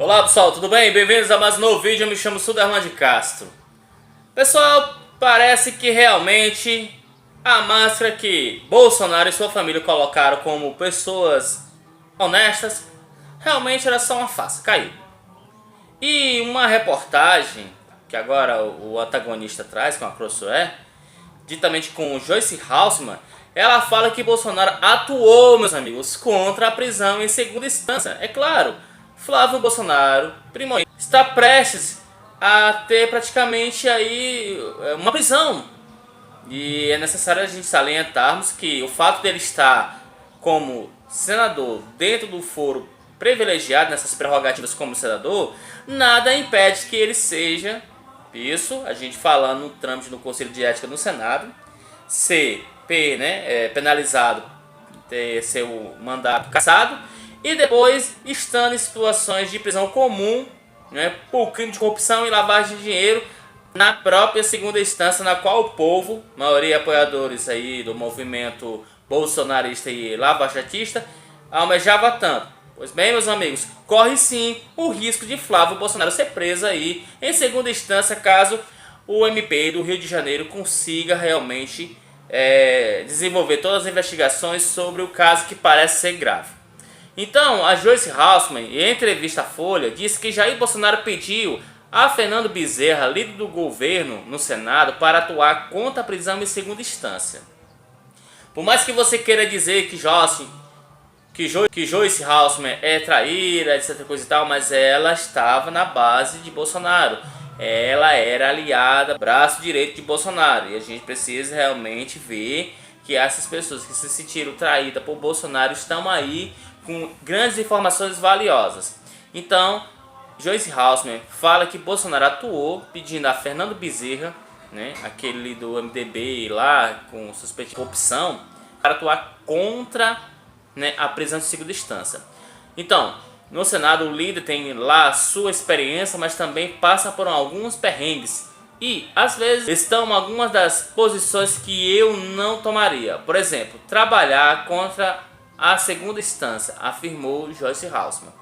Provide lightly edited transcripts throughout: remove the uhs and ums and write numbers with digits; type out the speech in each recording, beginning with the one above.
Olá pessoal, tudo bem? Bem-vindos a mais um novo vídeo, eu me chamo Suderman de Castro. Pessoal, parece que realmente a máscara que Bolsonaro e sua família colocaram como pessoas honestas, realmente era só uma farsa, caiu. E uma reportagem, que agora o antagonista traz com a Crossware, ditamente com o Joyce Hausmann, ela fala que Bolsonaro atuou, meus amigos, contra a prisão em segunda instância. É claro, Flávio Bolsonaro, primogênito, está prestes a ter praticamente aí uma prisão. E é necessário a gente salientarmos que o fato dele estar como senador dentro do foro privilegiado nessas prerrogativas como senador, nada impede que ele seja, isso a gente falando no trâmite do Conselho de Ética no Senado, ser penalizado, ter seu mandato cassado e depois estando em situações de prisão comum, né, por crime de corrupção e lavagem de dinheiro na própria segunda instância, na qual o povo, maioria apoiadores aí do movimento bolsonarista e lavajatista, almejava tanto. Pois bem, meus amigos, corre sim o risco de Flávio Bolsonaro ser preso aí em segunda instância caso o MP do Rio de Janeiro consiga realmente desenvolver todas as investigações sobre o caso que parece ser grave. Então, a Joyce Hausmann, em entrevista à Folha, disse que Jair Bolsonaro pediu a Fernando Bezerra, líder do governo no Senado, para atuar contra a prisão em segunda instância. Por mais que você queira dizer que Joyce Hausmann é traíra, etc. coisa e tal, mas ela estava na base de Bolsonaro. Ela era aliada, braço direito de Bolsonaro. E a gente precisa realmente ver que essas pessoas que se sentiram traídas por Bolsonaro estão aí com grandes informações valiosas. Então, Joyce Hausmann fala que Bolsonaro atuou pedindo a Fernando Bezerra, né, aquele do MDB lá com suspeita de corrupção, para atuar contra, né, a prisão de segunda instância. Então, no Senado o líder tem lá sua experiência, mas também passa por alguns perrengues. E, às vezes, estão algumas das posições que eu não tomaria. Por exemplo, trabalhar contra a segunda instância, afirmou Joyce Hausmann.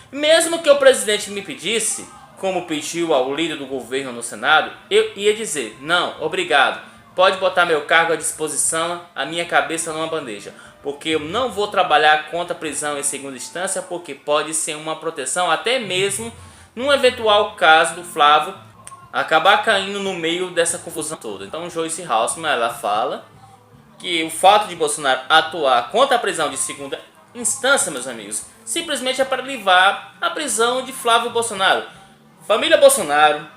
Mesmo que o presidente me pedisse, como pediu ao líder do governo no Senado, eu ia dizer, não, obrigado, pode botar meu cargo à disposição, a minha cabeça numa bandeja, porque eu não vou trabalhar contra a prisão em segunda instância, porque pode ser uma proteção até mesmo num eventual caso do Flávio acabar caindo no meio dessa confusão toda. Então Joyce Hausmann, ela fala que o fato de Bolsonaro atuar contra a prisão de segunda instância, meus amigos, simplesmente é para livrar a prisão de Flávio Bolsonaro. Família Bolsonaro,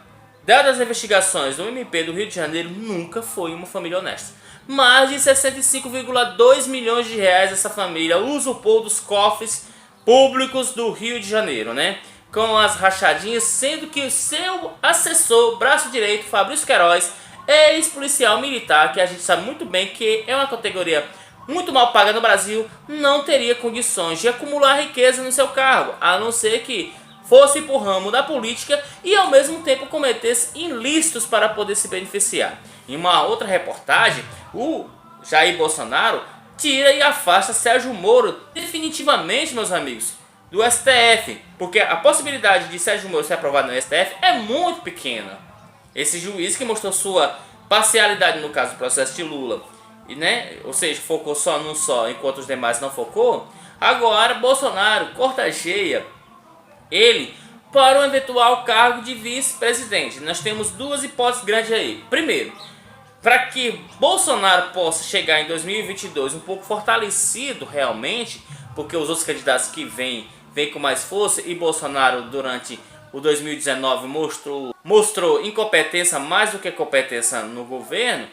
dadas as investigações do MP do Rio de Janeiro, nunca foi uma família honesta. Mais de 65,2 milhões de reais essa família usurpou dos cofres públicos do Rio de Janeiro, né? Com as rachadinhas, sendo que o seu assessor, braço direito, Fabrício Queiroz, ex-policial militar, que a gente sabe muito bem que é uma categoria muito mal paga no Brasil, não teria condições de acumular riqueza no seu cargo, a não ser que fosse por ramo da política e ao mesmo tempo cometesse ilícitos para poder se beneficiar. Em uma outra reportagem, o Jair Bolsonaro tira e afasta Sérgio Moro definitivamente, meus amigos, do STF, porque a possibilidade de Sérgio Moro ser aprovado no STF é muito pequena. Esse juiz que mostrou sua parcialidade no caso do processo de Lula, e, né, ou seja, focou só num só, enquanto os demais não focou, agora Bolsonaro, corta cheia, ele para um eventual cargo de vice-presidente. Nós temos duas hipóteses grandes aí. Primeiro, para que Bolsonaro possa chegar em 2022 um pouco fortalecido realmente, porque os outros candidatos que vêm com mais força e Bolsonaro durante o 2019 mostrou incompetência mais do que competência no governo.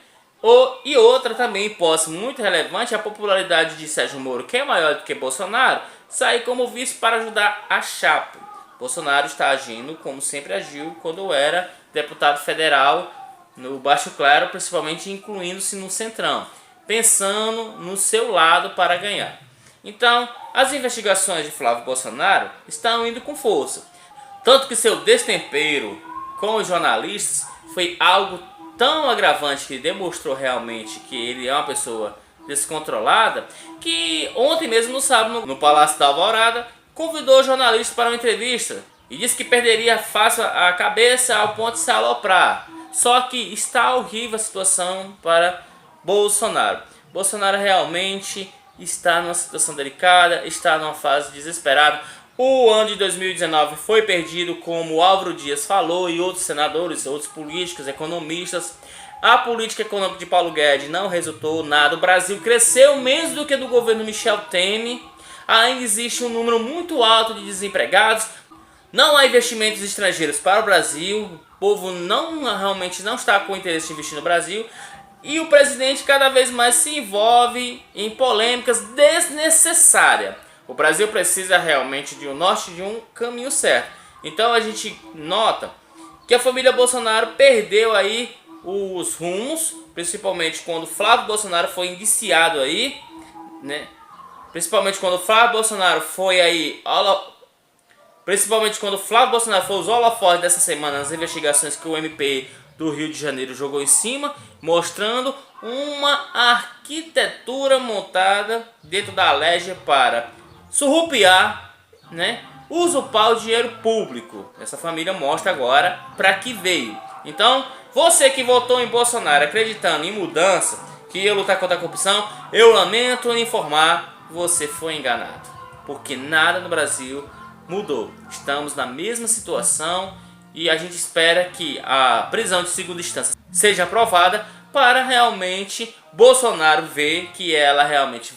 E outra também, hipótese muito relevante, a popularidade de Sérgio Moro, que é maior do que Bolsonaro, sair como vice para ajudar a chapa. Bolsonaro está agindo como sempre agiu quando era deputado federal no Baixo Clero, principalmente incluindo-se no Centrão, pensando no seu lado para ganhar. Então, as investigações de Flávio Bolsonaro estão indo com força. Tanto que seu destempero com os jornalistas foi algo tão agravante que demonstrou realmente que ele é uma pessoa descontrolada, que ontem mesmo no sábado no Palácio da Alvorada convidou jornalistas para uma entrevista E disse que perderia fácil a cabeça ao ponto de se aloprar. Só que está horrível a situação para Bolsonaro. Bolsonaro realmente está numa situação delicada, está numa fase desesperada. O ano de 2019 foi perdido, como o Álvaro Dias falou, e outros senadores, outros políticos, economistas. A política econômica de Paulo Guedes não resultou nada. O Brasil cresceu menos do que do governo Michel Temer. Ainda existe um número muito alto de desempregados. Não há investimentos estrangeiros para o Brasil. O povo realmente não está com interesse em investir no Brasil. E o presidente cada vez mais se envolve em polêmicas desnecessárias. O Brasil precisa realmente de um norte, de um caminho certo. Então a gente nota que a família Bolsonaro perdeu aí os rumos, principalmente quando Flávio Bolsonaro foi indiciado aí, né? Principalmente quando Flávio Bolsonaro foi aí, principalmente quando Flávio Bolsonaro foi os holofotes dessa semana nas investigações que o MP do Rio de Janeiro jogou em cima, mostrando uma arquitetura montada dentro da Alerj para surrupiar, né? Usurpar o dinheiro público. Essa família mostra agora para que veio. Então, você que votou em Bolsonaro acreditando em mudança, que ia lutar contra a corrupção, eu lamento lhe informar, você foi enganado. Porque nada no Brasil mudou. Estamos na mesma situação e a gente espera que a prisão de segunda instância seja aprovada para realmente Bolsonaro ver que ela realmente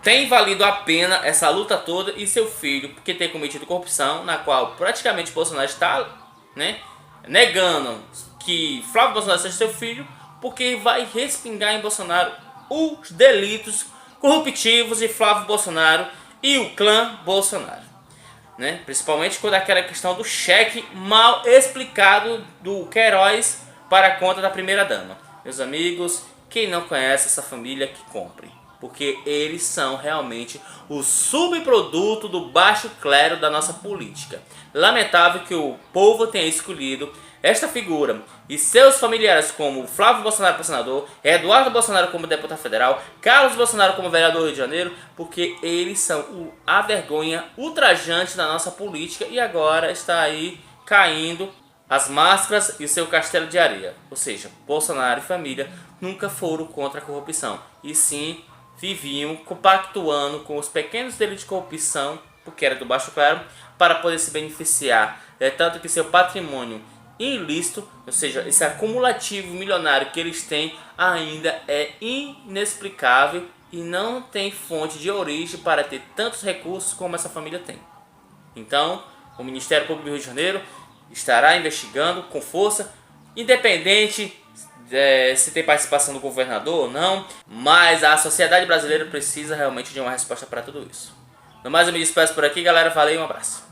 tem valido a pena essa luta toda e seu filho, porque tem cometido corrupção, na qual praticamente Bolsonaro está, né, negando que Flávio Bolsonaro seja seu filho, porque vai respingar em Bolsonaro os delitos corruptivos de Flávio Bolsonaro e o clã Bolsonaro, né? Principalmente quando aquela questão do cheque mal explicado do Queiroz para a conta da primeira-dama. Meus amigos, quem não conhece essa família, que compre, porque eles são realmente o subproduto do baixo clero da nossa política. Lamentável que o povo tenha escolhido esta figura e seus familiares como Flávio Bolsonaro para senador, Eduardo Bolsonaro como deputado federal, Carlos Bolsonaro como vereador do Rio de Janeiro, porque eles são a vergonha ultrajante da nossa política e agora está aí caindo as máscaras e seu castelo de areia. Ou seja, Bolsonaro e família nunca foram contra a corrupção, e sim viviam compactuando com os pequenos delitos de corrupção, porque era do baixo clero, para poder se beneficiar. É tanto que seu patrimônio ilícito, ou seja, esse acumulativo milionário que eles têm, ainda é inexplicável e não tem fonte de origem para ter tantos recursos como essa família tem. Então, o Ministério Público do Rio de Janeiro estará investigando com força, independente se tem participação do governador ou não, mas a sociedade brasileira precisa realmente de uma resposta para tudo isso. No mais, eu me despeço por aqui, galera. Valeu e um abraço.